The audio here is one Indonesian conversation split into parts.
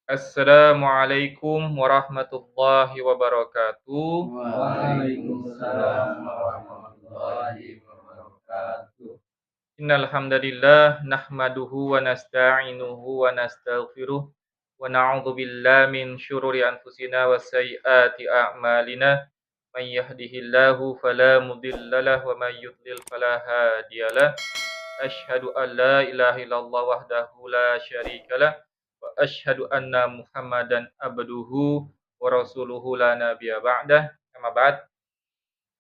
Assalamualaikum warahmatullahi wabarakatuh. Waalaikumsalam warahmatullahi wabarakatuh. Innal hamdalillah nahmaduhu wa nasta'inuhu wa nastaghfiruh wa na'udzu billahi min syururi anfusina wa sayyiati a'malina. May yahdihillahu fala mudhillalah wa may yudlil fala hadiyalah. Asyhadu an la ilaha illallah wahdahu la syarikalah wa asyhadu anna Muhammadan abduhu wa rasuluhu la nabiyya ba'dah. Amma ba'd.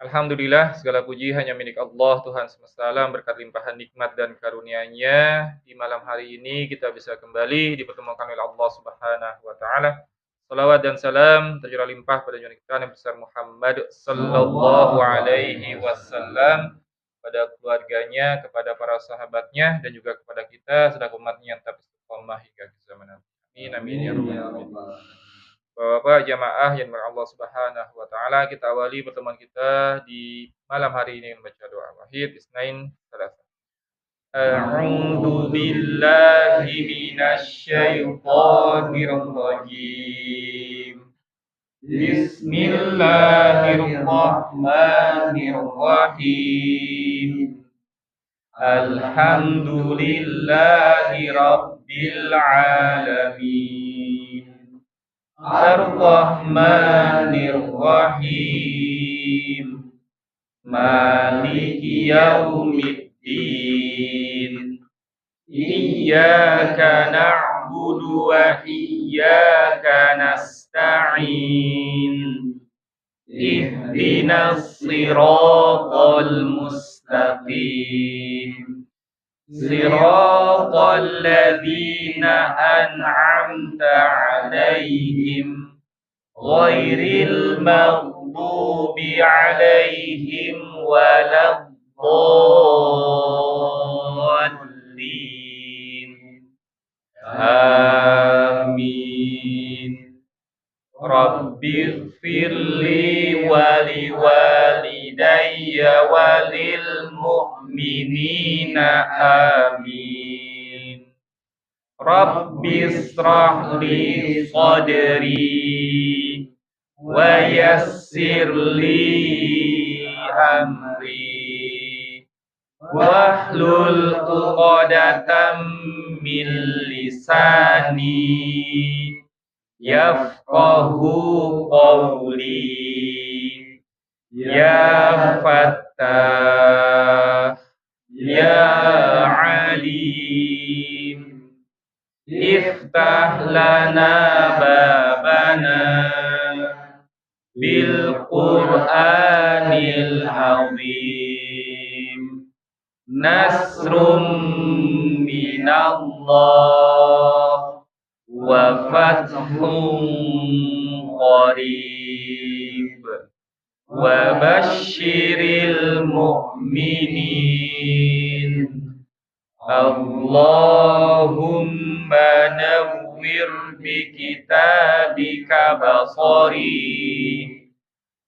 Alhamdulillah segala puji hanya milik Allah Tuhan semesta alam, berkat limpahan nikmat dan karunia-Nya di malam hari ini kita bisa kembali dipertemukan oleh Allah Subhanahu wa taala. Salawat dan salam tercurah limpah pada junjungan kita Nabi besar Muhammad sallallahu alaihi wasallam, pada keluarganya, kepada para sahabatnya, dan juga kepada kita selaku umatnya yang tetap istiqomah hingga zaman nanti. Amin amin ya rabbal alamin. Bapak-bapak jamaah yang dimurahkan Allah Subhanahu wa taala, kita awali pertemuan kita di malam hari ini dengan membaca doa wahid Isnain Salasa. A'udzu billahi minasy syaithanir rajim. Bismillahirrahmanirrahim. Alhamdulillahi rabbil alamin. Ar-Rahmanir Rahim. Maliki yaumiddin. Iyyaka na'budu wa iyyaka nasta'in. Ihdinas siratal mustaqim. Siratal ladzina an'amta 'alaihim ghairil maghdubi 'alaihim waladdallin. Amin. Rabbighfirli wa liwalidayya walil mu'minina amin. Rabbishrah li sadri wa yassir li amri wahlul 'uqdatam min lisani yafqahu qawli. Ya Fattah, Ya Alim, iftah lana babana bil Qur'anil azim. Nasrum minallah wa fathun qarib wa basyiril mu'minin. Allahumma nawwir bi kitabika basari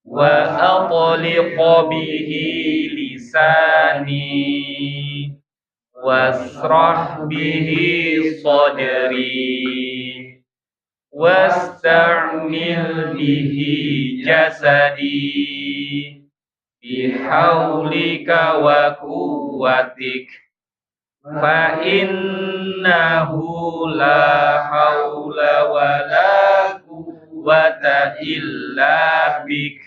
wa atliq bihi lisani wasrah bihi sadri wasta'mil bihi jasadi bihaulika wa quwwatik fa innahu la haula wa la quwwata illa bik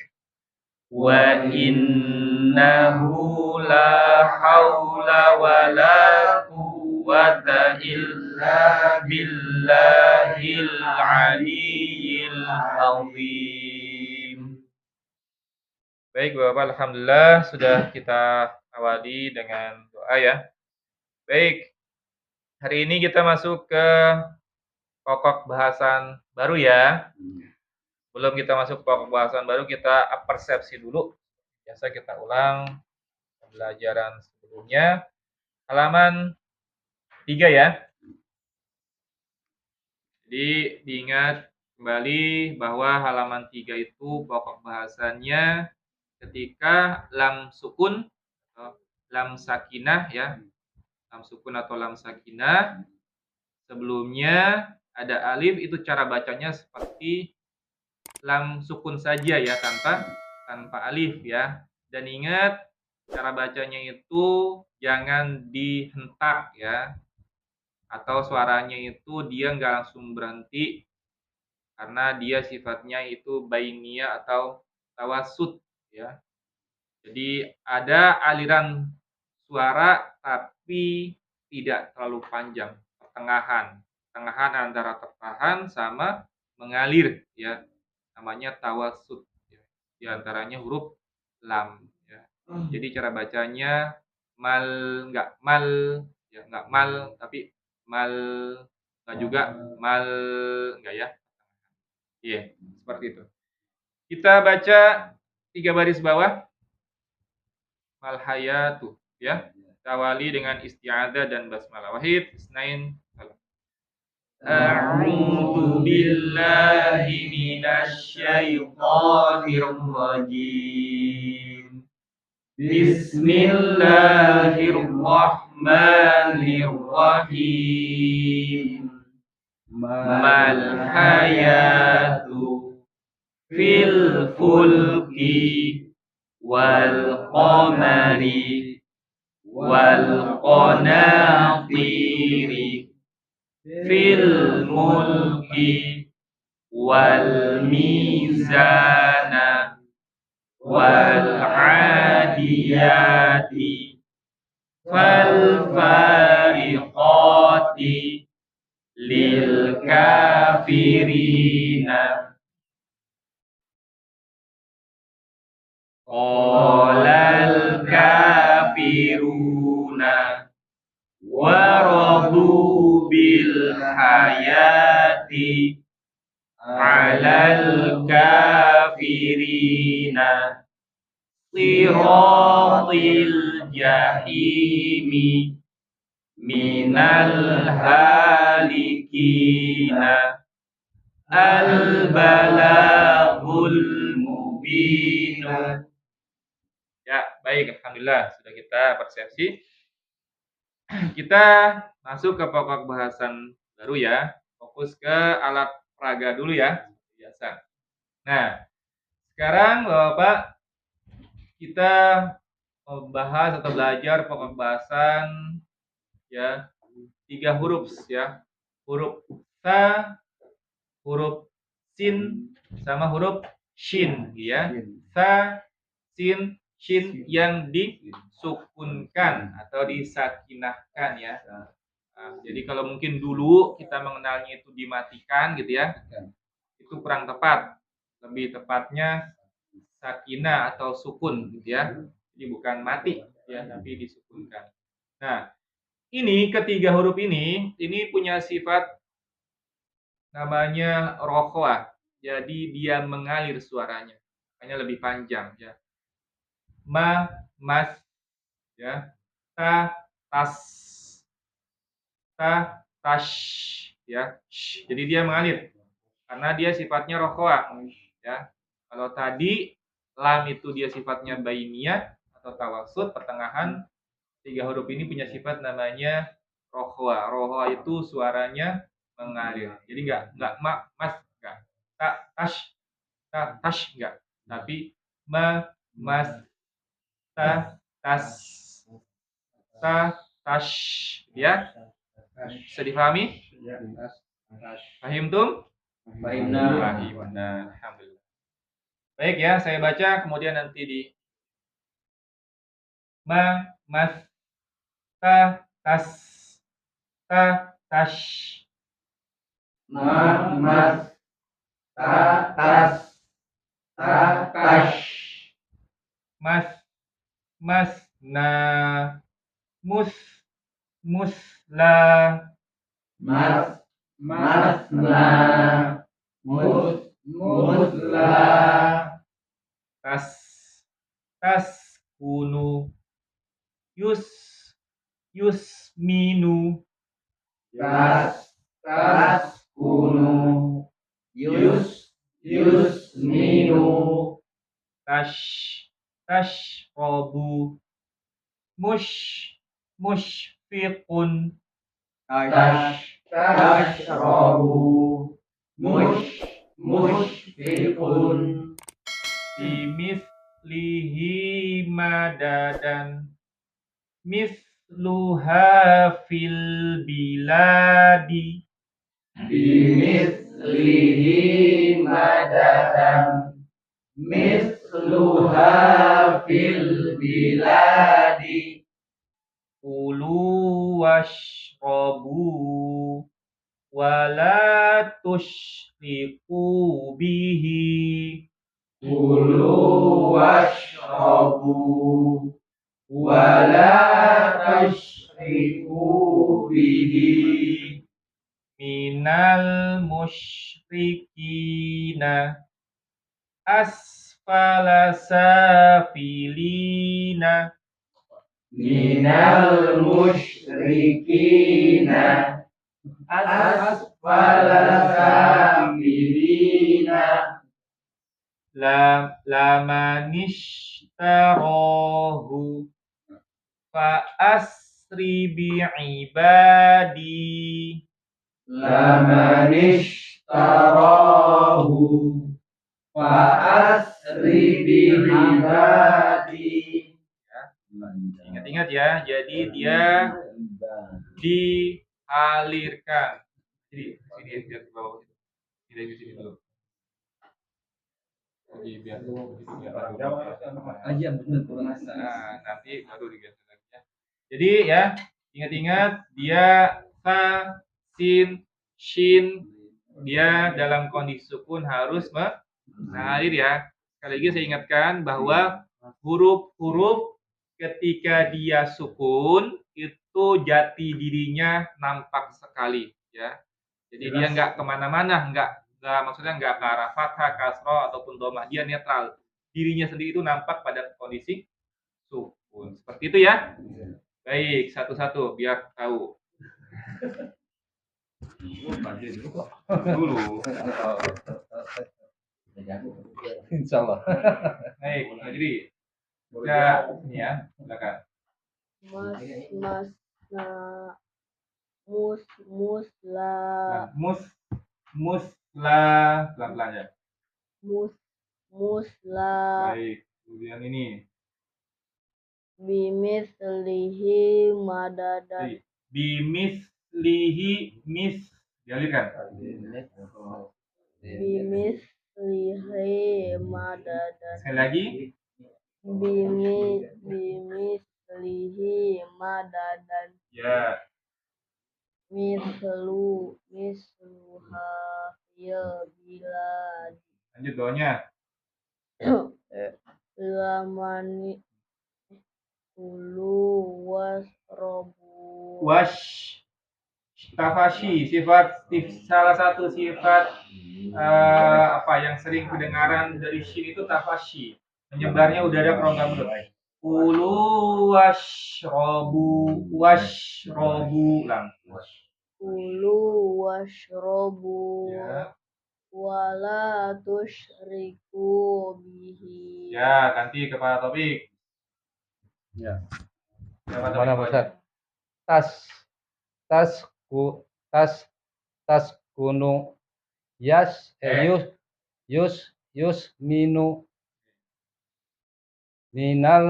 wa innahu la haula wa la quwwata illa billahil aliyyil azim. Baik Bapak, alhamdulillah sudah kita awali dengan doa ya. Baik, hari ini kita masuk ke pokok bahasan baru ya. Sebelum kita masuk ke pokok bahasan baru, kita persepsi dulu. Biasa kita ulang pembelajaran sebelumnya. Halaman 3 ya. Jadi diingat kembali bahwa halaman 3 itu pokok bahasannya ketika lam sukun atau lam sakinah ya. Lam sukun atau lam sakinah sebelumnya ada alif, itu cara bacanya seperti lam sukun saja ya, tanpa alif ya. Dan ingat, cara bacanya itu jangan dihentak ya, atau suaranya itu dia nggak langsung berhenti, karena dia sifatnya itu bainiyah atau tawasud ya. Jadi ada aliran suara tapi tidak terlalu panjang, pertengahan antara tertahan sama mengalir ya. Namanya tawasud ya. Di antaranya huruf lam ya. Jadi cara bacanya mal, enggak mal ya, enggak mal tapi mal, enggak juga mal, enggak ya. Iya, seperti itu. Kita baca 3 baris bawah. Mal hayatu ya. Tawali dengan isti'adzah dan basmalah. Wahid, isnain, salam. A'udzu billahi minasy syaithanir rajim. Bismillahirrahmanirrahim. Mal hayatu fil fulki wal qamari wal qanatiri fil mulki wal mizana wal adiyati fal fariqati lil kafirina. Qalal kafiruna waradu bil hayati alal kafirina siratil jahimi minal halikina al balagul mubinu. Ya, baik, alhamdulillah sudah kita persepsi. Kita masuk ke pokok bahasan baru ya. Fokus ke alat peraga dulu ya, biasa. Nah, sekarang Bapak, kita bahas atau belajar pokok bahasan ya, 3 huruf ya. Huruf ta, huruf sin, sama huruf shin ya. Ta, sin, shin yang disukunkan atau disakinahkan ya. Nah, jadi kalau mungkin dulu kita mengenalnya itu dimatikan gitu ya, itu kurang tepat. Lebih tepatnya sakinah atau sukun gitu ya. Jadi bukan mati ya, tapi disukunkan. Nah, ini ketiga huruf ini punya sifat namanya rokhwah. Jadi dia mengalir suaranya, makanya lebih panjang ya. Ma, mas, ya, ta, tas, ta, tash, ya. Jadi dia mengalir karena dia sifatnya rokhwa, ya. Kalau tadi lam itu dia sifatnya bainiyah atau tawasud, pertengahan. 3 huruf ini punya sifat namanya rokhwa. Rokhwa itu suaranya mengalir. Jadi enggak ma, mas, enggak. Ta, tash enggak. Tapi ma, mas, ta, tas, ta, tash, ya. Bisa difahami? Fahim tum? Fahimna. Alhamdulillah. Baik ya, saya baca kemudian nanti di ma, mas, ta, tas, ta, tash. Ma, mas, ta, tas, ta, tash. Mas, mas, na, mus, musla. Mas, masna, musla. Tas, tas, kunu, yusminu. Tas, kunu, yusminu. Tashrobu, mushfiqun. tashrabu mushfiqun Bimislihi madadan misluha fil biladi. Bimislihi madadan misluha fil biladi. Kulu washrabu wala tusyriku bihi. Kulu washrabu wala tusyriku bihi Minal musyrikina asfala safilina. minal musyrikina asfala safilina. Lamanishtarahu fa asri bi'ibadi. Lamanishtarahu fa asri bi'ibadi. Ingat-ingat ya, jadi dia dialirkan. Jadi sini biar ke bawah. Tidak di sini dulu. Jadi biar aja nanti baru diganti lagi ya. Jadi ya, ingat-ingat dia ta, sin, shin, dia dalam kondisi sukun harus mengalir ya. Sekali lagi saya ingatkan bahwa huruf-huruf ketika dia sukun itu jati dirinya nampak sekali ya. Jadi dia nggak kemana-mana, nggak maksudnya nggak ke arah fathah, kasroh ataupun domah, dia netral. Dirinya sendiri itu nampak pada kondisi sukun. Seperti itu ya. Baik, satu-satu biar tahu. Dulu. Insya Allah. Baik, jadi ya, ini ya, silakan. Musla Musla pelan-pelan ya. musla Baik, kemudian ini bimislihi madadan bimislihi dialirkan. bimislihi madadan Sekali lagi. bimislihi madadan Ya. misluha fil bilad. Lanjut bawahnya. Lamani kulu wasrobu Tafashi, salah satu sifat apa yang sering kedengaran dari shin itu tafashi, menyebarnya udara ke rongga mulut. Kulu washrobu lang. Kulu washrobu Ya. wala tusyriku bihi. Ya, ganti kepada topik. Ya. Mana Ustaz? Tas gunung yus minu minal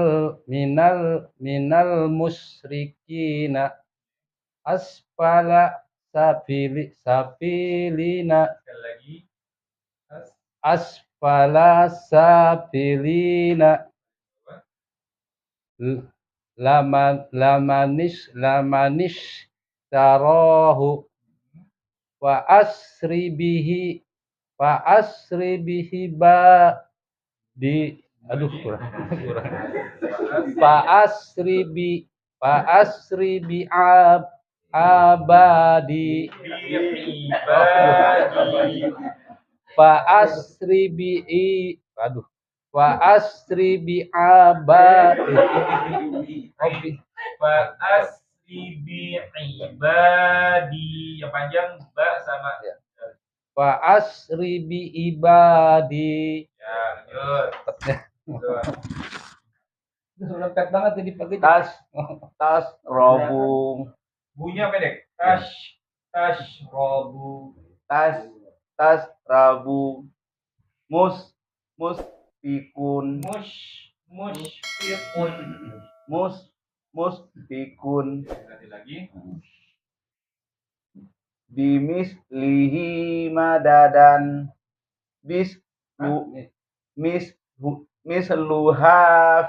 musyrikina asfala sabilina. Sekali lagi. Asfala sabilina. Lamanish tarahu wa asri bihi ba di kurang fa asri bi abadi fa asri bi ibadi yang panjang ba sama ya. Fa asri bi ibadi. Ya, lanjut. Lengkap banget jadi pagi. Tas robung. Bunyinya pendek. Tashrabu. tasrabu musfikun Mushfiqun. musfikun Nanti lagi. bimislihi madadan misluha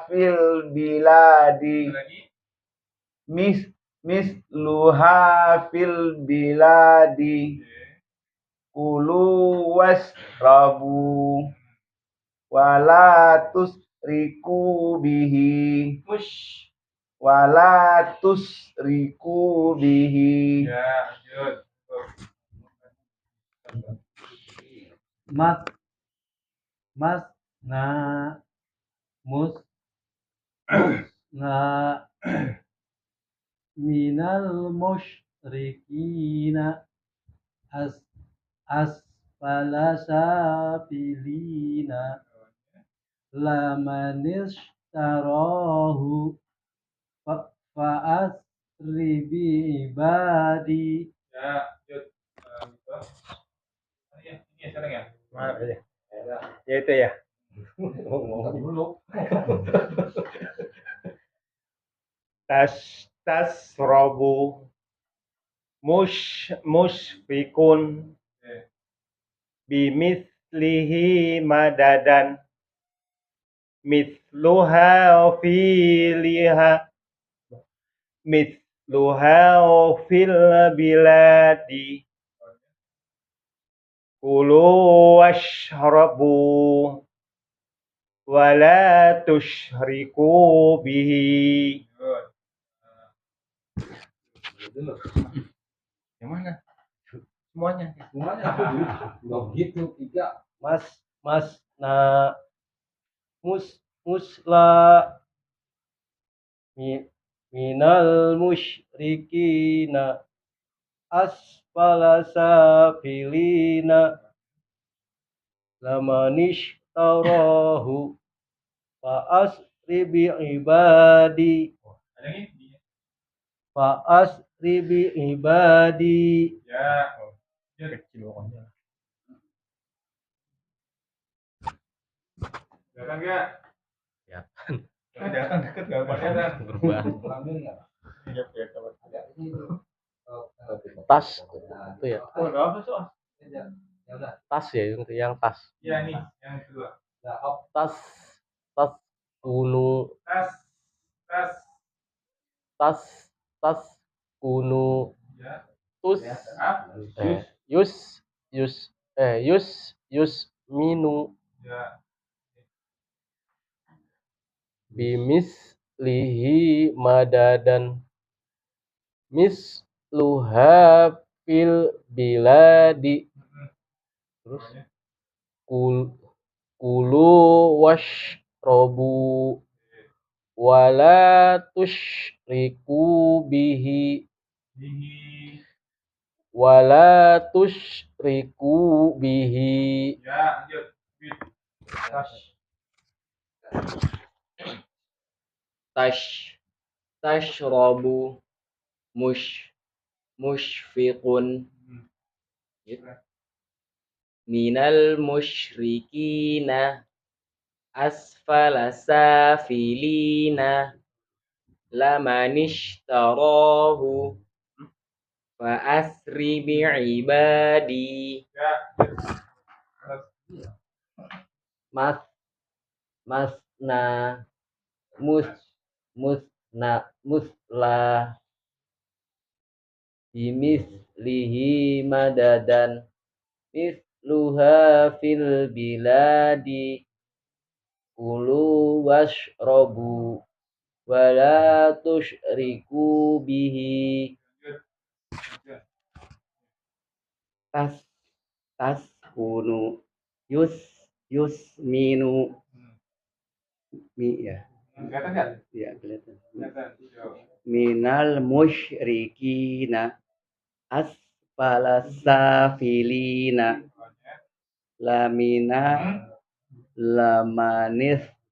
fil biladi Lagi. misluha fil biladi kulu wasrabu wala tusriku bihi wala tusriku bihi Ya, lanjut. mas na mus na minal musyrikina asfala safilina lamanis tarahu fa'asri bi ibadi. Ya, lanjut. Gitu. Ini sekarang ya. Ya itu ya. Dulu. Tasrobu musfikun bimislihi madadan mithluha fil biladi kulu washrabu wala tusyriku bihi. Yang mana? Semuanya. Gitu tiga. Musla minal musyrikina asfala safilina lamanish tarahu fa'asri bi ibadi Ada lagi? fa'asri bi ibadi. Ya. Kecil pokoknya. Kelihatan nggak? Kelihatan deket nggak? Kelihatan. Berubah. Iya, kelihatan. Tas itu ya. Oh, nggak apa soal. Tas ya yang tas. Iya nih, yang kedua. Tas kunu tas kunu Ya. tus yus minu Ya. bimislihi madadan misluha fil biladi terus kulu washrobu wala tusyriku bihi wala tusyriku bihi. Ya, lanjut. Tashrabu mushfiqun minal musyrikina asfala safilina lamanishtarahu fa asri bi'ibadi. Ya. Masna musla bimislihi madadan misluha fil biladi kulu washrabu wala tusyriku bihi. Tas kunu minu mi ya. Kelihatan nggak? Ya kelihatan. Kelihatan. Minal musyrikina asfala safilina lamina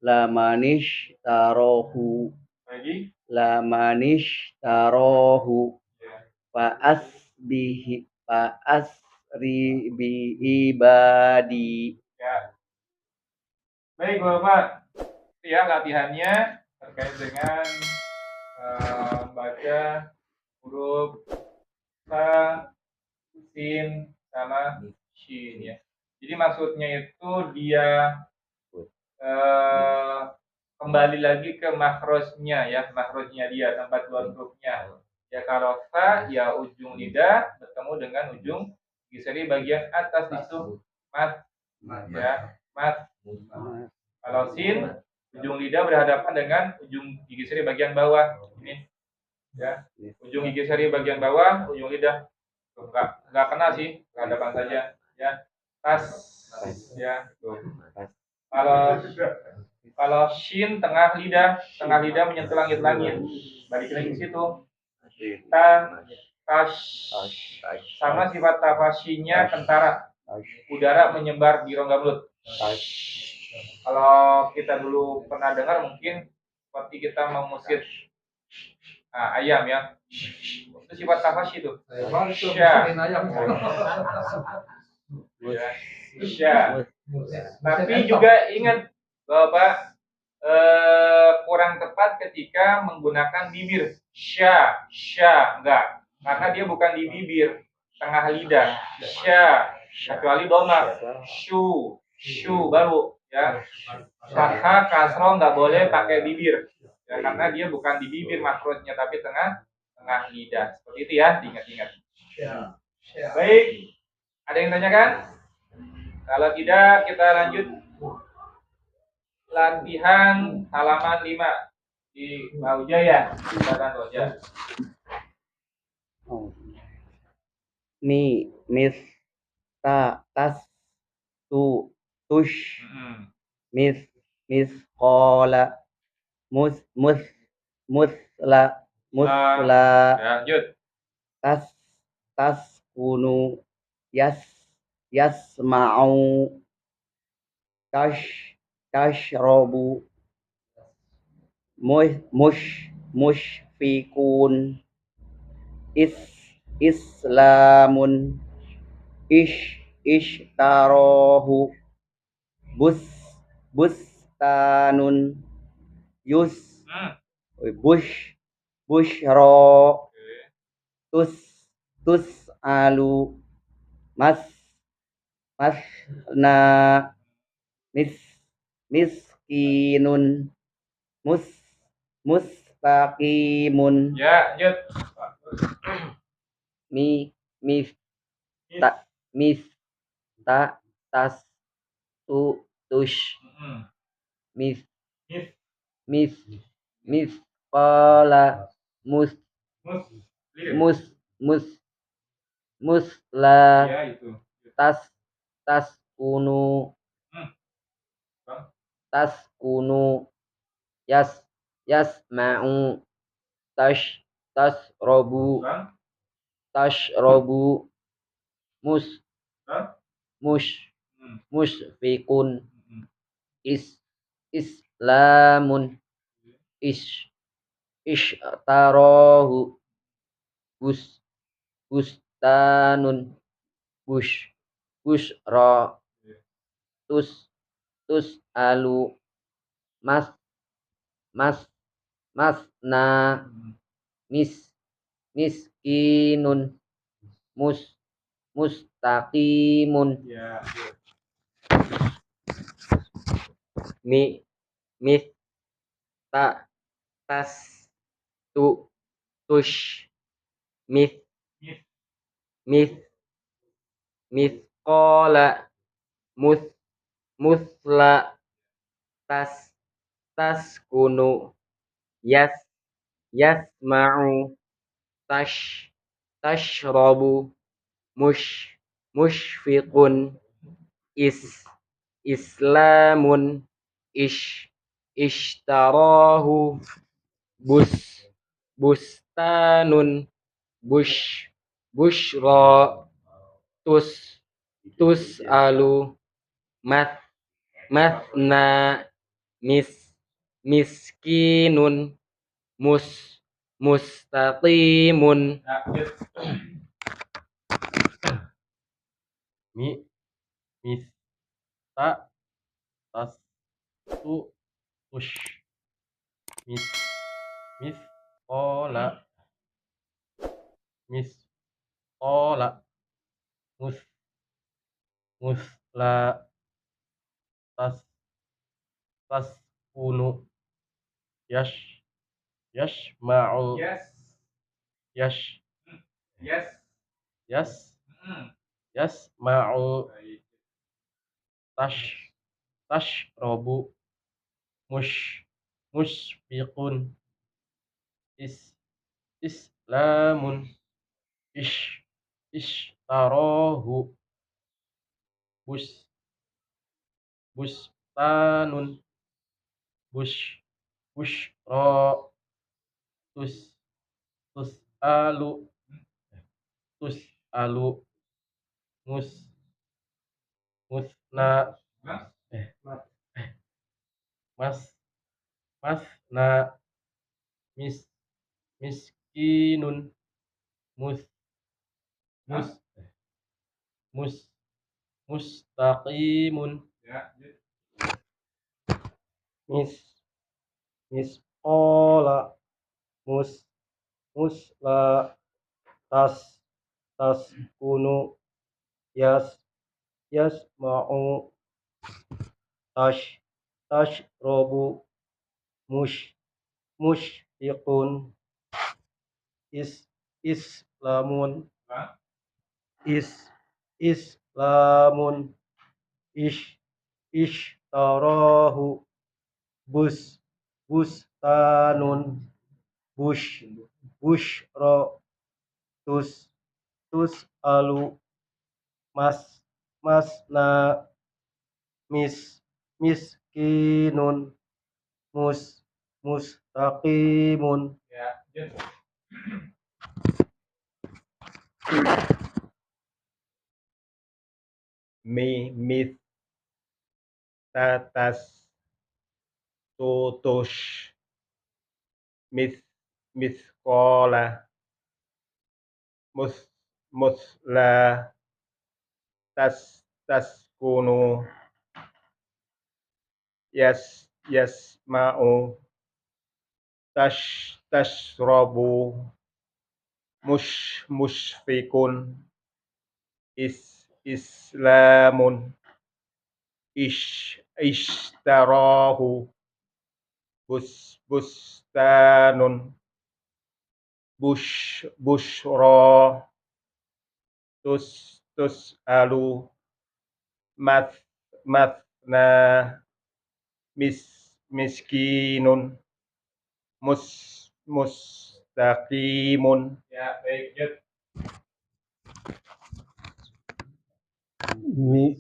lamanish tarohu Lagi. lamanish tarohu asri bi ibadi. Ya. Baik Bapak, itu ya latihannya terkait dengan baca huruf ta, sin, sama shin ya. Jadi maksudnya itu dia kembali lagi ke makrosnya ya, makrosnya dia, tempat keluar hurufnya. Ya kalau fa ya ujung lidah bertemu dengan ujung gigi seri bagian atas di situ mat ya, mat. Kalau sin ujung lidah berhadapan dengan ujung gigi seri bagian bawah ini ya, ujung gigi seri bagian bawah, ujung lidah tuh, nggak kena sih, berhadapan saja ya, tas ya tuh. Kalau shin tengah lidah menyentuh langit-langit, balik lagi ke situ. Tash sama sifat tafashinya kentara, udara menyebar di rongga mulut. Kalau kita dulu pernah dengar mungkin seperti kita mengusir ayam ya, itu sifat tafashi itu. Sya. Tapi juga ingat Bapak, kurang tepat ketika menggunakan bibir. Sya enggak, karena dia bukan di bibir, tengah lidah. Sya, kecuali domar. Shu baru ya. Fathah kasroh nggak boleh pakai bibir ya, karena dia bukan di bibir makrosnya tapi tengah lidah. Seperti itu ya, diingat-ingat. Baik, ada yang tanyakan? Kalau tidak kita lanjut latihan halaman 5 di Maujaya, silakan Roja. Mis tas tu tush mis qala musla lanjut. Tas kunu yasma'u tashrabu mushfikun islamun ishtarahu bustanun bushra tus'alu masna miskinun mustaqimun. Ya, lanjut. Tas tush qala musla Ya, itu. tas kunu yasma'u tashrabu mushfikun islamun ishtarahu bustanun bushra tus'alu masna miskinun mustaqimun. Ya. Tas tush qala musla tas kunu yasma'u tashrabu mushfiqun islamun ishtarahu bustanun bushra tus'alu masna miskinun mustaqimun Ya, lanjut. Mi mista tas tu tush mis mis ola mis ola mus musla tas tas kunu yash yashma'u Yes. yash Yes. yas Mm. yasma'u Baik. tash tashrabu mush mushfiqun is islamun ish ishtarahu bus bustanun bush bushra tus tusalu tusalu mus musna Mas. mas masna mis miskinun mus mus mus mustaqimun Ya, lanjut. mis misqala mus musla tas tas kunu yasma'u tash tashrabu mush mushfiqun islamun Bang. islamun ishtarahu bustanun bushra tusalu masna miskinun mustaqimun Ya, lanjut. mis tatas tutush miskola musla tas kunu yasma'u tashrabu mushfikun islamun ishtarahu bustanun bushra tusalu mathna miskinun mustaqimun. Ya, baik, lanjut. mis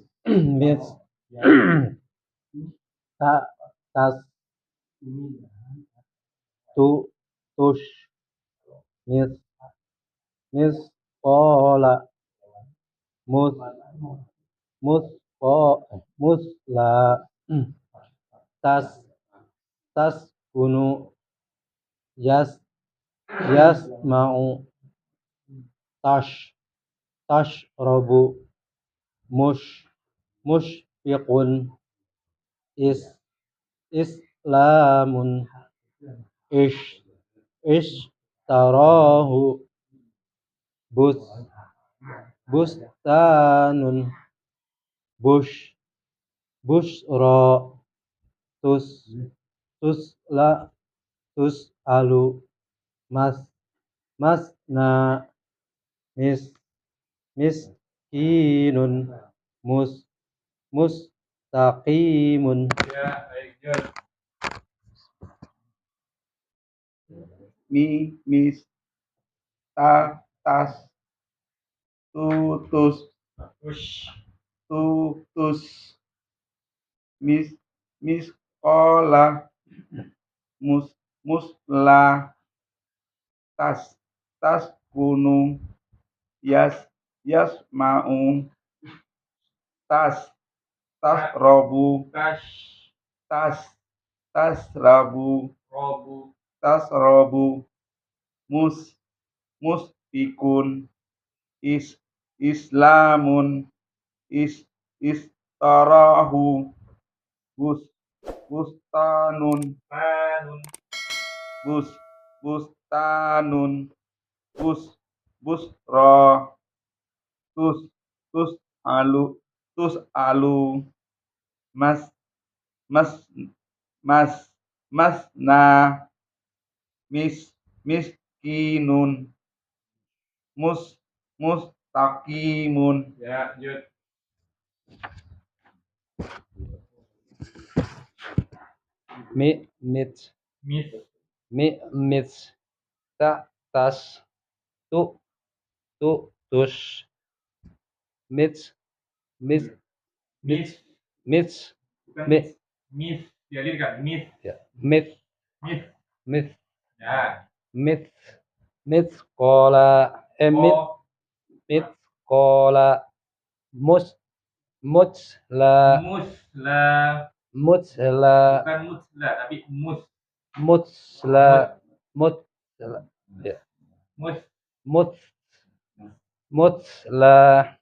tas tush mis miskola mus musla tas tas kunu yasma'u tash tashrabu mushfiqun islamun ishtarahu bustanun bushra tusalu masna miskinun mustaqimun. Ya, baik, lanjut. mis tas tutus tutus miskola musla tas gunung yasma'u tasrabu tasrabu Robu. tasrabu mus musfikun islamun istarahu bus bustanun Fanun. bustanun busra tus tus alu mas mas mas masna miskinun mustaqimun. Ya, lanjut. mit Mis. mit tas tus mit Mis. mit Bukan mit mis. Dialirkan. Mis. ya mit Mis. mit Ya. mit sekolah Oh. mit sekolah musla Musla. musla Bukan musla, tapi musla musla ya mus. mus musla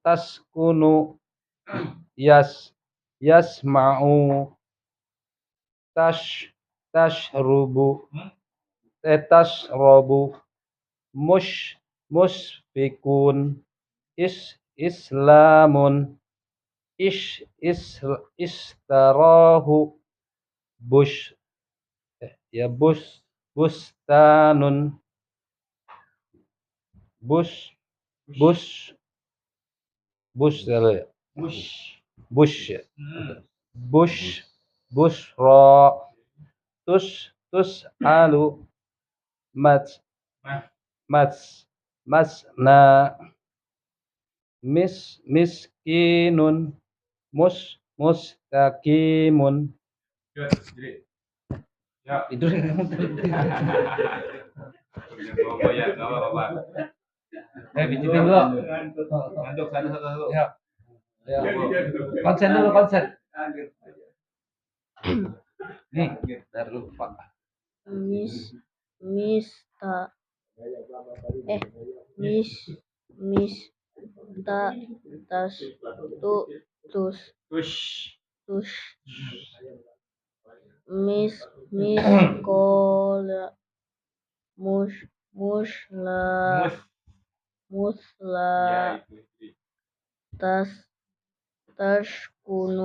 taskunu yasma'u tashrubu tashrabu musfikun islamun istarahu bush bustanun bush ya. Bush. Bush Hmm. bushra alu mat Mas. masna miskinun mustaqimun. Yuk, jadi. Ya. Tidur kamu. Oh ya, nggak apa-apa. Bikin dulu. Ngantuk satu. Ya. Konsen dulu, konsen. Nih, ntar lupa. Tush. Miskola musla Ya, itu. taskunu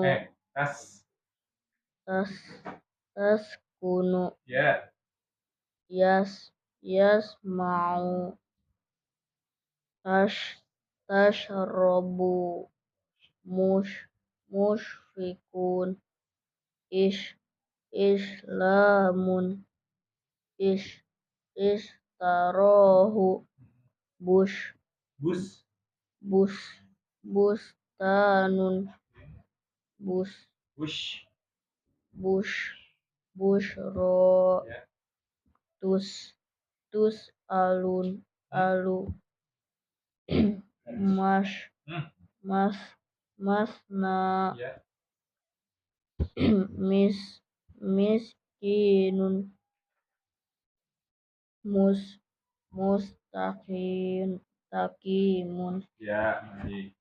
taskunu Ya. yasma'u tashrabu mushfikun islamun istarahu bustanun bushro Ya. tus alu masna Ya. miskinun mustaqimun. Ya, baik.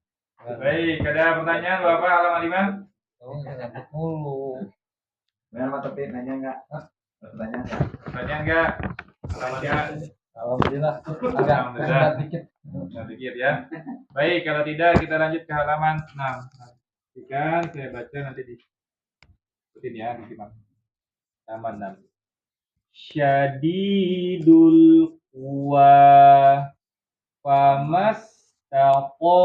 Baik, ada pertanyaan Bapak halaman 5? Ngantuk mulu. Benar tapi nanya enggak? Pertanyaan enggak? Halaman 5. Alhamdulillah. Alhamdulillah. Dikit. Sedikit ya. Baik, kalau tidak kita lanjut ke halaman 6. Perhatikan, saya baca nanti diikutin ya di halaman 6. Syadidul quwa famastata'u.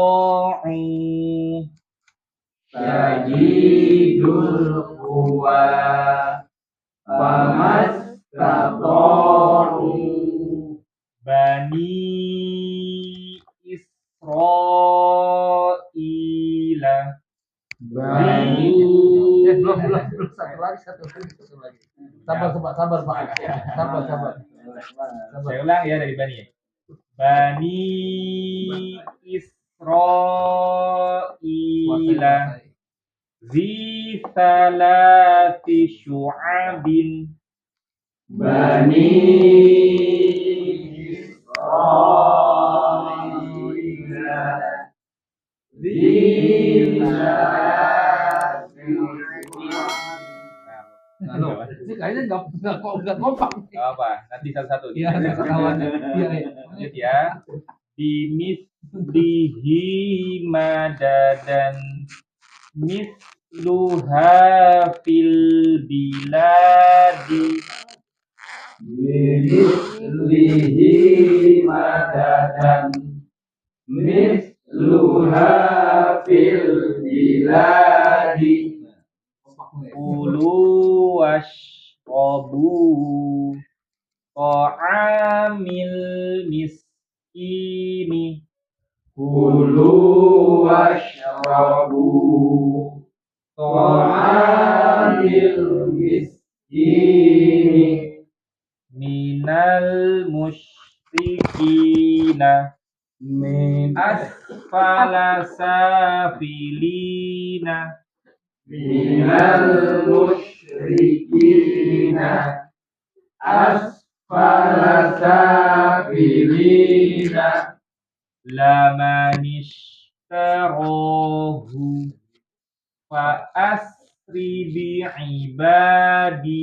Syadidul quwa famastata'u. Bani Israila. Belum satu lagi. Sabar Pak. Sabar. Saya ulang ya dari Bani. Bani Israila zi salati syu'abin Bani Israila Halo, ini kayaknya nggak kompak. Gak apa, nanti satu-satu. Iya, ketahuannya. Iya, iya. Lanjut ya. Bimislihi madadan misluha fil biladi. Bimislihi madadan misluha fil biladi. Kulu washrabu ta'amil miskini. Kulu washrabu ta'amil miskini Minal musyrikina min asfala safilina. minal musyrikina asfala safilina Lamanishtarahu fa asri bi'ibadi.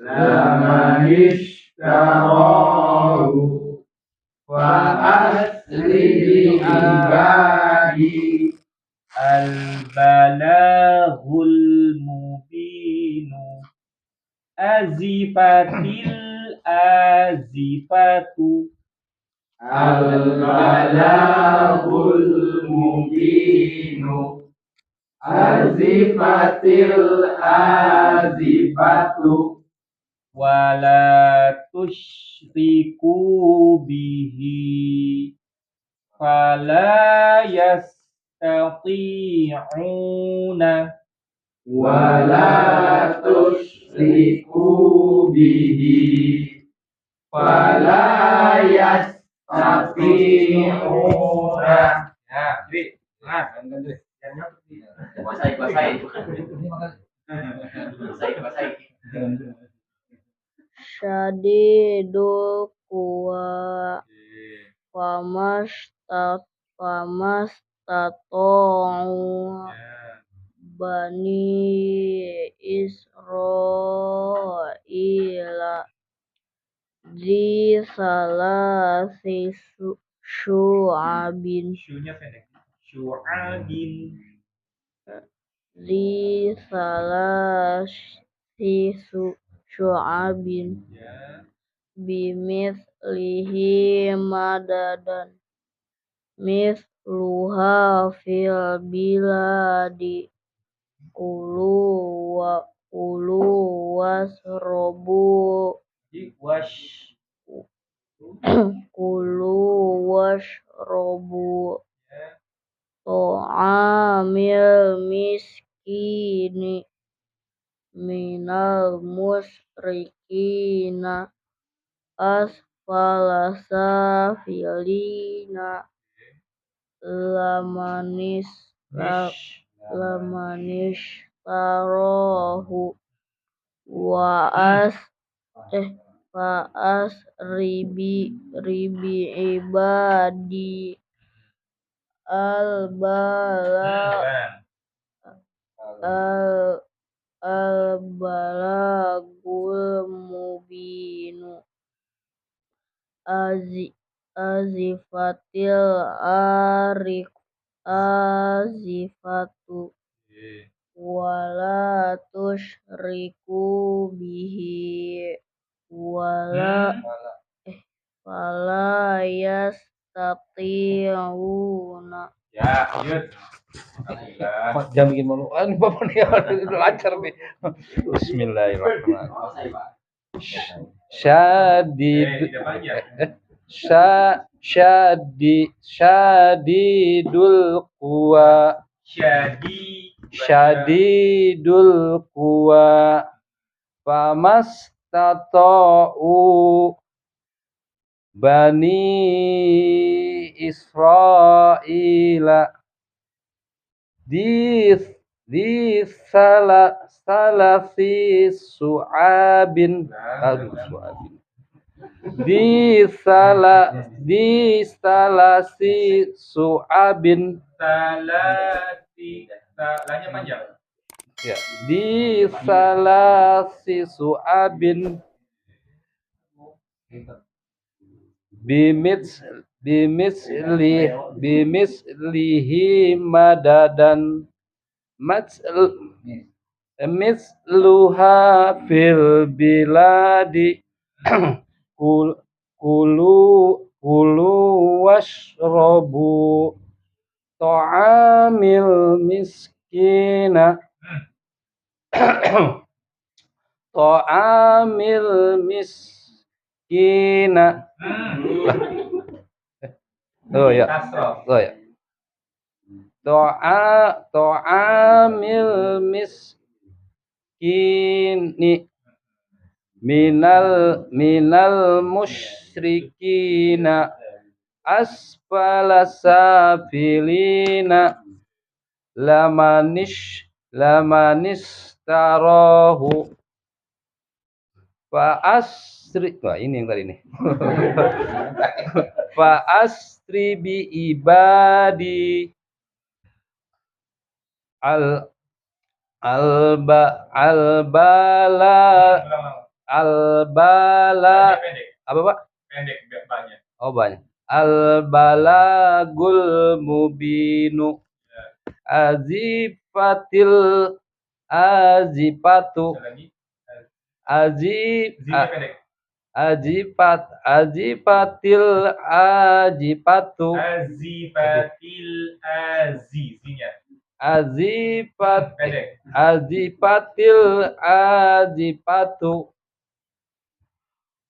Lamanishtarahu wa asri bi'ibadi Al-balagul mubinu azifatil azifatu. al-balagul mubinu azifatil azifatu Wala tusyriku bihi fala yastati'una. wala tusyriku bihi fala yastati'una. Ya, Dwi. Nah, Kuasai. Syadidul quwa famastata'u Bani Israila di salasi syu'abin syu'nya pendek. Syu'abin. di salasi syu'abin Ya. bimithlihi madadan mithluha fil biladi kulu wasrobu Jadi wash. kulu washrobu Ya. to'amil miskini minal musrikina asfala safilina lamanis tarohu faas ribi ibadi al balagul mubinu azifatil azifatu wala tusyriku bihi fala yastati'una. Ya, lanjut. Alhamdulillah. Jangan bikin malu. Ini bapak nih udah lancar nih. Bismillahirrahmanirrahim. Syadidul quwa syadidul quwa famastata'u Bani Israila di salasi su'abin su'abin di salasi su'abin Lahnya panjang. ya di salasi su'abin bimislihi madadan misluha fil biladi kulu washrabu ta'amil miskina oh ya ta'amil miskini minal musyrikina asfala safilina lamanis tarahu fa asri wah ini yang tadi nih fa asri bi ibadi al bala apa Pak? Pendek banyak. Oh banyak. Al balagul mubinu azifatu azifatu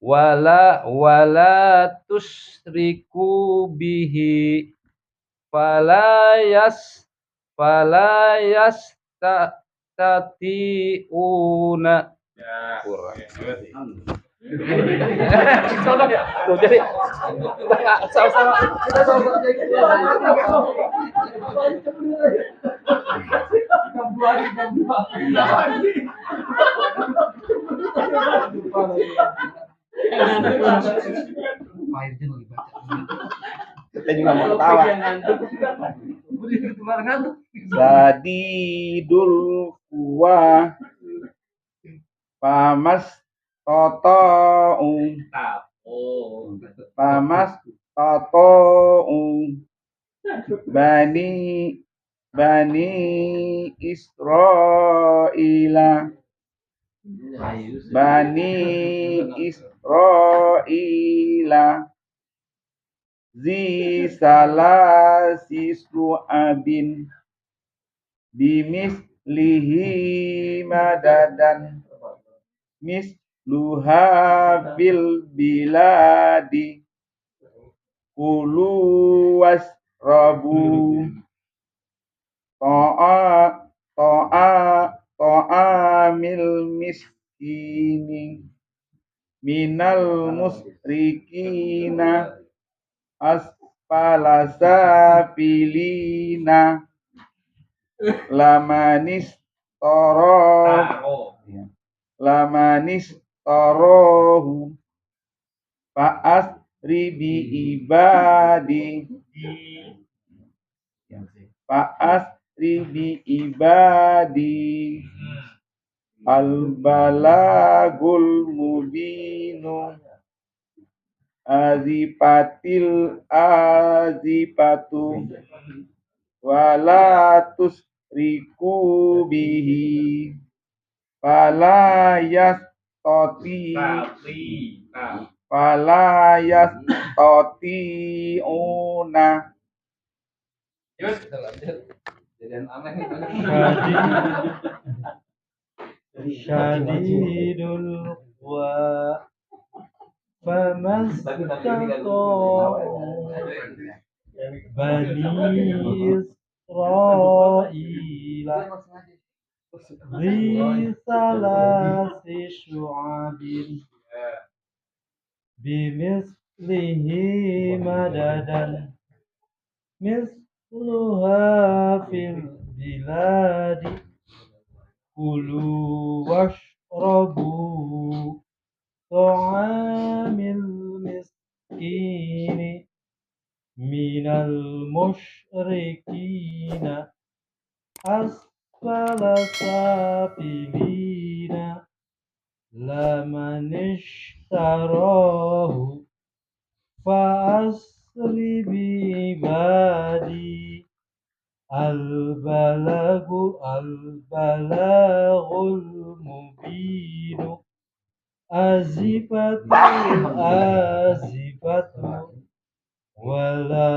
wala tusriku bihi falayas tati'una kurang tuh jadi sama-sama Kita juga mau ketawa. Sadidul kuwa pamas totong bani Israila zi salasi su'abin bimislihi madadan misluha fil biladi kulu wasrabu ta'amil miskini minal musrikina asfala safilina lamanis torohu fa'asri bi ibadi al balagul mubinu azifatu wala tusriku bihi falayas toti'una syadidul quwa famastaqo bani Israila risalasi syu'abin bimislihi madadan misluha fil biladi كلوا واشربوا طعام المسكين من المشركين أسفل سافلين لمن اشتراه فأسر بعبادي البلاغ المبين أزفت الآزفة ولا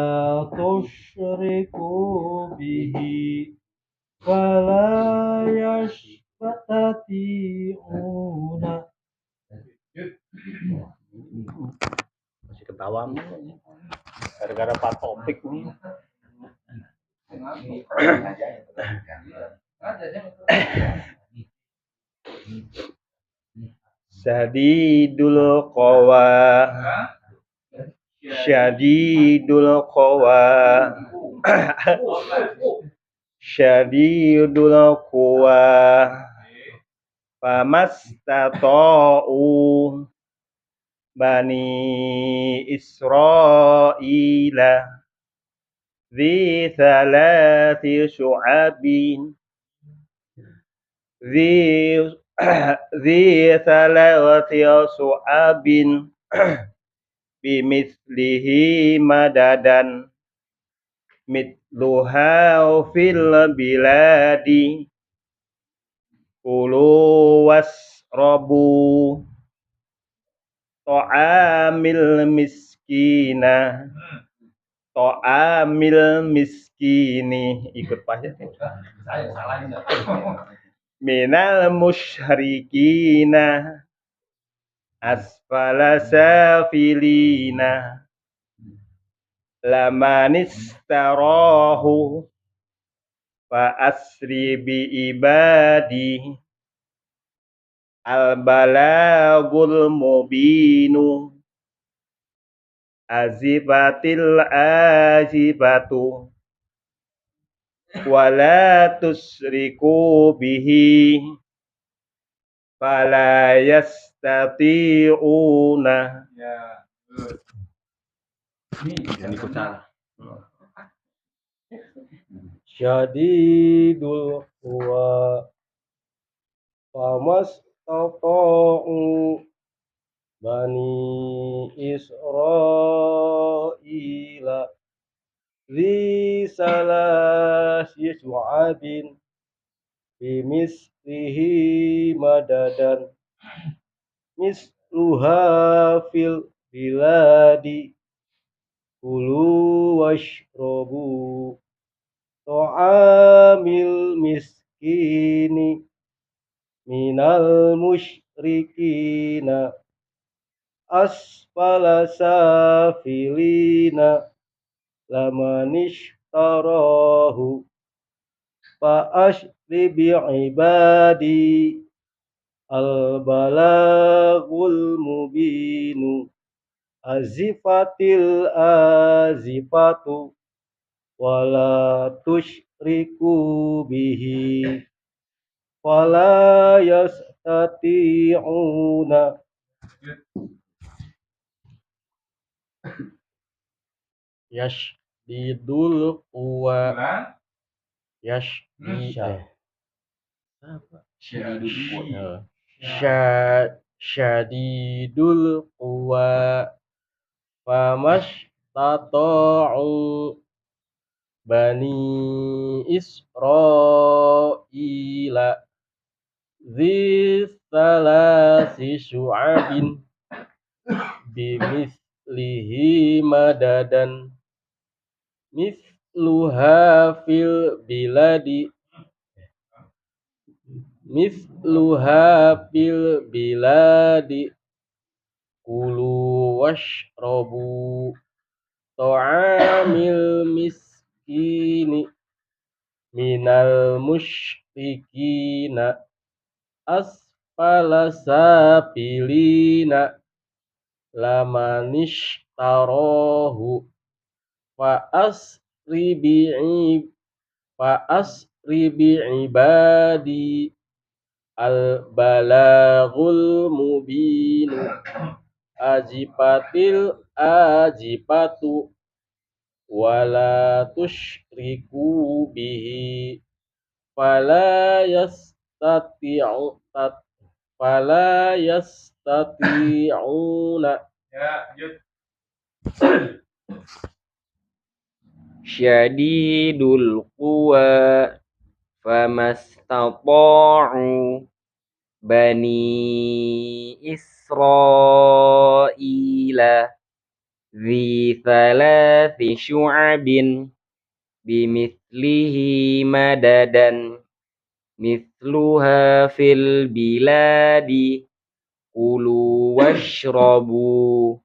تشركوا به فلا يستطيعون. Masih ketawa mulu. Gara-gara Pak Topik nih. Syadidul qawa Syadidul qawa Syadidul quwa Famastata'u Bani Israila Dhi thalathi syu'abin Dhi thalathi syu'abin Bimithlihi madadan Mitluha fil biladi Kulu wasrabu Ta'amil miskina Ta'amil miskini. Ikut pas ya. Minal musyrikina Asfala safilina Lamanistarahu Fa asri bi ibadi Al-balagul mubinu Azifatil azifatu Wala tusriku bihi Fala yastati'una. Ini ikut salah. Syadidul quwa famastata'u Bani Israila Dhi salasi syu'abin Bimislihi madadan Misluha fil biladi Kulu washrobu Ta'amil miskini Minal musyrikina Asfala safilina Lamanishtarahu Fa'ashri bi'ibadi Al-balagul mubinu Azifatil azifatu Wala tushriku bihi Fala yastati'una. Yashdidul quwa Syadidul quwa Famastata'u Bani Israila Dhi salasi syu'abin Bimithlihi madadan Mithluha fil biladi Kulu washrobu Ta'amil miskini Minal musyrikina Asfala safilina Lamanishtarahu Fa asri bi'ibadi Al-balaghul mubinu. Azifatil azifatu. Wala tusyriku bihi. Fala yastati'una. Ya, lanjut. Syadidul quwa famastata'u Bani Israila Dhi thalathi syu'abin Bimithlihi madadan Mithluha fil biladi Kulu washrabu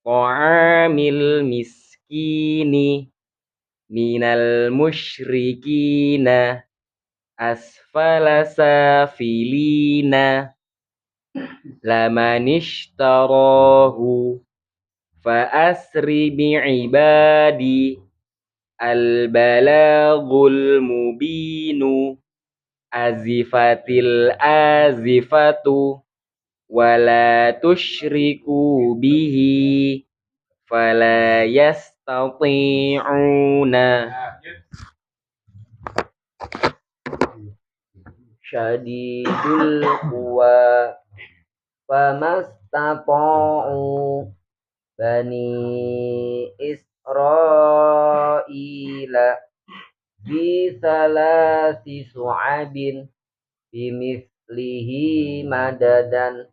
Ta'amil miskini Minal musyrikina Asfala safilina Lamanishtarahu Fa'asri bi'ibadi Al-balagul mubinu Azifatil azifatu Wala tusyriku bihi Fala yastati'una. Syadidul quwa famastata'u Bani Israila Bi salasi su'abin Bimithlihi madadan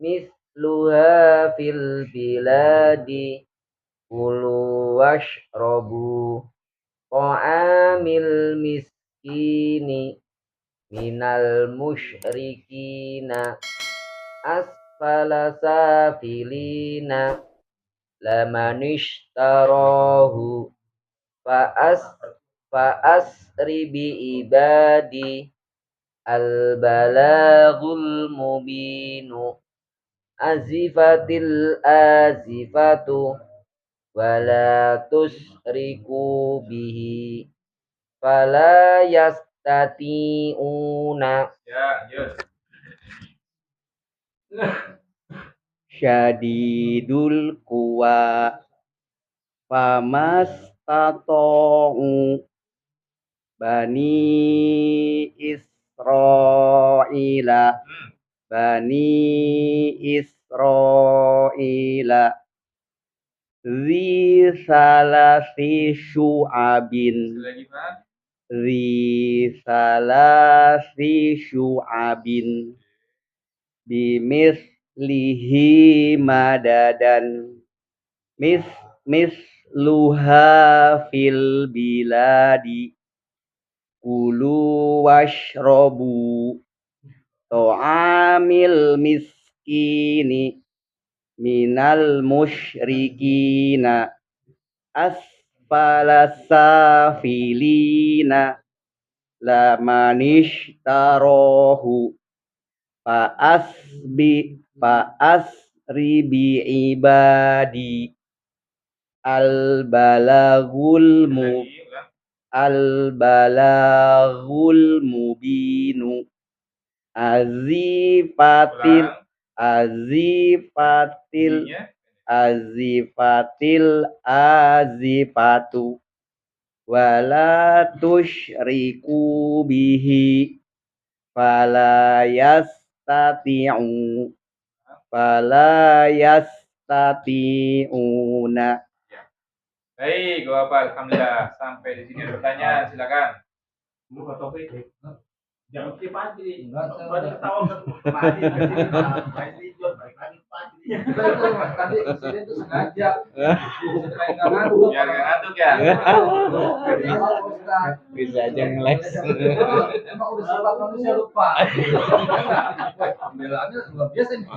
Mithluha fil biladi Kulu washrabu Ta'amil miskini Minal musyrikina Asfala safilina Lamanishtarahu Fa'asri bi'ibadi Al-balagul mubinu Azifatil azifatu Wala tusriku bihi Fala yastati'una. Ya, lanjut. Syadidul quwa famastata'u Bani Israila Zi salasi syu'abin Lagi, Pak. Zi salasi syu'abin Bimithlihi madadan Misluha fil biladi Kulu washrabu Ta'amil miskini Minal musyrikina Asfala safilina Lamanishtarahu Fa'asri bi'ibadi Al-balagul mubinu Azifatil azifatu Wala tusyriku bihi Fala yastati'una. Baik, Bapak, alhamdulillah. Sampai di sini ada pertanyaan, silakan. Buka topik. Jangan skip aja. Enggak, Banyak ketawa kan. Tadi main lijon, balik lagi pagi. Tadi presiden tuh sengaja. Biar nggak ngantuk ya. Bisa aja nge-lag. Emang udah sholat manusia lupa. Pembelaannya luar biasa nih.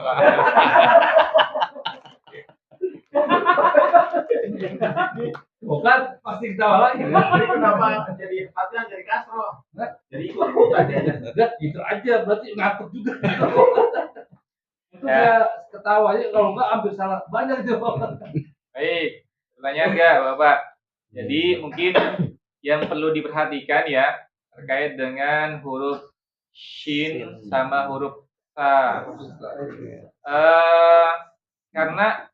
Bukan pasti ketawa lagi. Jadi kenapa jadi latihan jadi Castro? Jadi ikut-ikutan ya. Enggak, gitu aja berarti ngantuk juga. Itu dia ketawanya kalau enggak ambil salah banyak itu. Baik, pertanyaan enggak, Bapak? Jadi mungkin yang perlu diperhatikan ya terkait dengan huruf shin sama huruf sa. Karena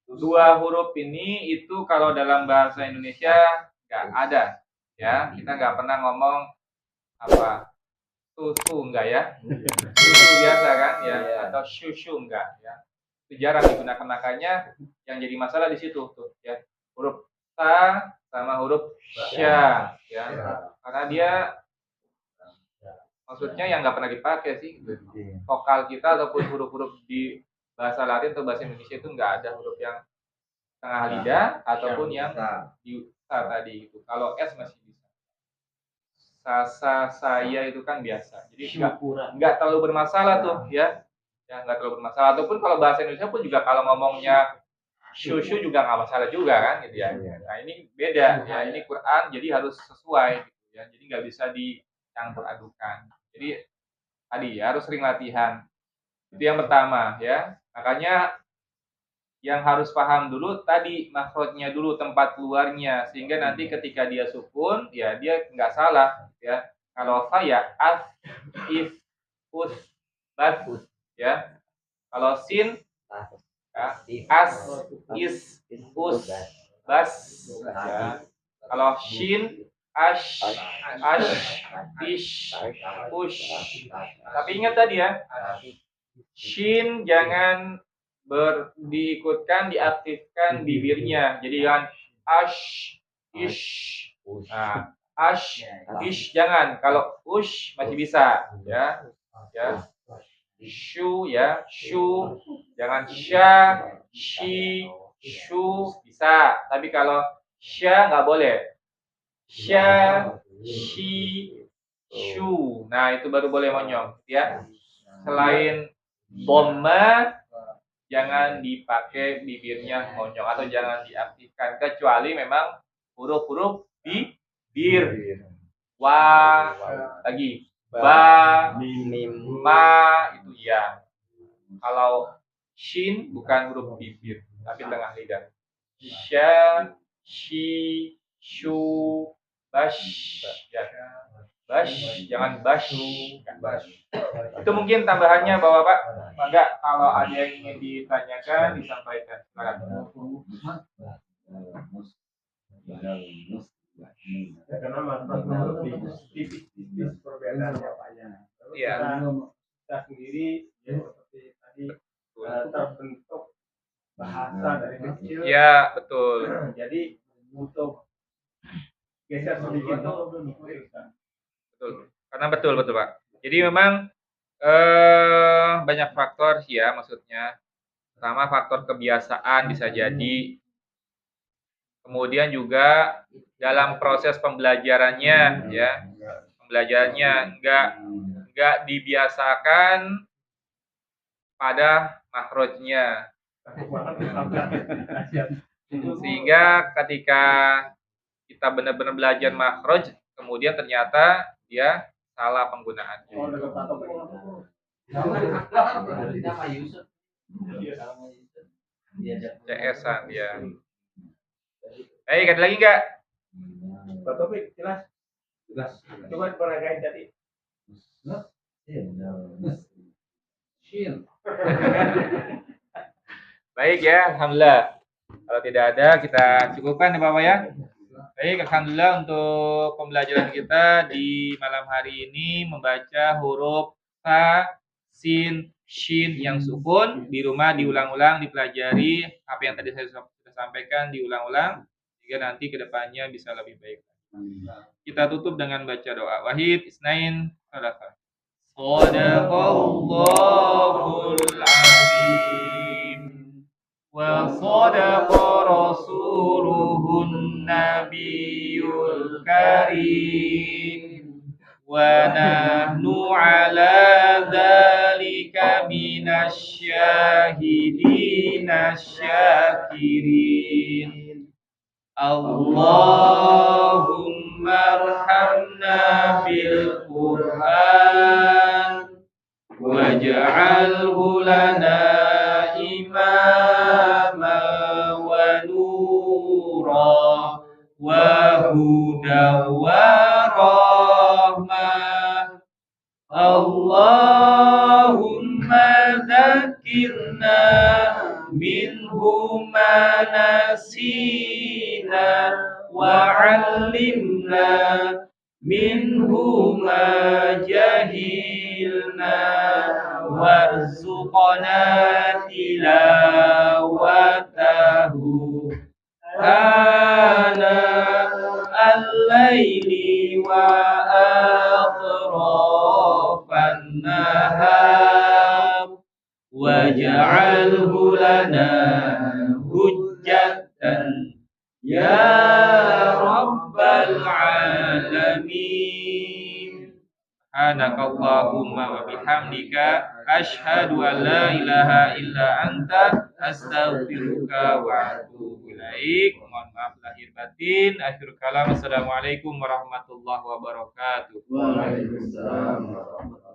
dua huruf ini itu kalau dalam bahasa Indonesia nggak ada, ya. Kita nggak pernah ngomong apa susu enggak ya, susu biasa kan ya, atau shushu enggak ya, itu jarang digunakan. Makanya yang jadi masalah di situ tuh ya, huruf sa sama huruf sya ya, karena dia maksudnya yang nggak pernah dipakai sih vokal kita ataupun huruf-huruf di bahasa Latin atau bahasa Indonesia itu nggak ada huruf yang tengah lidah ataupun yang di tadi itu. Kalau S masih bisa. Sasa saya itu kan biasa. Jadi nggak terlalu bermasalah tuh ya. Ya nggak terlalu bermasalah. Ataupun kalau bahasa Indonesia pun juga kalau ngomongnya syushu juga nggak masalah juga kan gitu ya. Nah ini beda ya. Ini Quran jadi harus sesuai gitu ya. Jadi nggak bisa dicampur adukan. Jadi tadi ya harus sering latihan. Itu yang pertama ya. Makanya yang harus paham dulu tadi makhrajnya dulu, tempat keluarnya, sehingga nanti ketika dia sukun ya dia nggak salah ya. Kalau fa ya as, if, us, bas ya. Kalau sin ya, as, is, us, bas ya. Kalau shin ash, ish, ush. Tapi ingat tadi ya, shin jangan diikutkan, diaktifkan bibirnya. Jadi kan ash, ish. Nah, ash, ish jangan. Kalau ush masih bisa, ya. Ya. Shu ya, shu. Jangan sya, shi, shu bisa. Tapi kalau sya nggak boleh. Sya, shi, shu. Nah, itu baru boleh monyong, ya. Selain dhamma jangan dipakai bibirnya monyong atau jangan diaktifkan kecuali memang huruf-huruf bibir. Wa lagi ba, mim, ma itu ya. Kalau shin bukan huruf bibir tapi tengah lidah. Sya, shi, shu, bash ya. Bash, jangan bash. Itu mungkin tambahannya Bapak-Bapak. Mangga kalau ada yang ingin ditanyakan disampaikan. Silakan. Karena makna tipis perbedaan bapaknya. Iya. Kita sendiri ya seperti tadi terbentuk bahasa dari kecil. Ya betul. Jadi untuk geser sedikit tuh Betul. Karena betul Pak. Jadi memang banyak faktor sih ya, maksudnya. Pertama faktor kebiasaan bisa jadi. Kemudian juga dalam proses pembelajarannya ya. Pembelajarannya enggak dibiasakan pada makhrajnya. Sehingga ketika kita benar-benar belajar makhraj, kemudian ternyata dia salah penggunaannya. CS-an ya. Baik, ada lagi enggak? Pak Topik, jelas. Coba peragain tadi. Baik ya, alhamdulillah. Kalau tidak ada kita cukupkan ya Bapak ya. Baik, alhamdulillah untuk pembelajaran kita di malam hari ini membaca huruf sa, sin, shin yang sukun. Di rumah diulang-ulang, dipelajari apa yang tadi saya sudah sampaikan, diulang-ulang sehingga nanti kedepannya bisa lebih baik. Kita tutup dengan baca doa. Wahid, isnain, salasa. Shadaqallahul azim wa sadaqa rasuluhun nabiyul karim wa nahnu ala dzalika minasyahidina syakirin. Allahumma arhamna bil Qur'an waj'alhu lana imama wa nura wa huda wa rahmah Allahumma dzakirna minhu ma nasina wa 'allimna minhu ma jahilna warzuqna tilawatahu ana al-laili wa atrafan nahar waj'alhu lana hujjatan ya rabbal alamin. Subhanakallahumma wa bihamdika asyhadu an la ilaha illa anta astaghfiruka wa atubu ilaik. Mohon maaf lahir batin. Akhirul kalam. Assalamualaikum warahmatullahi wabarakatuh. Waalaikumsalam.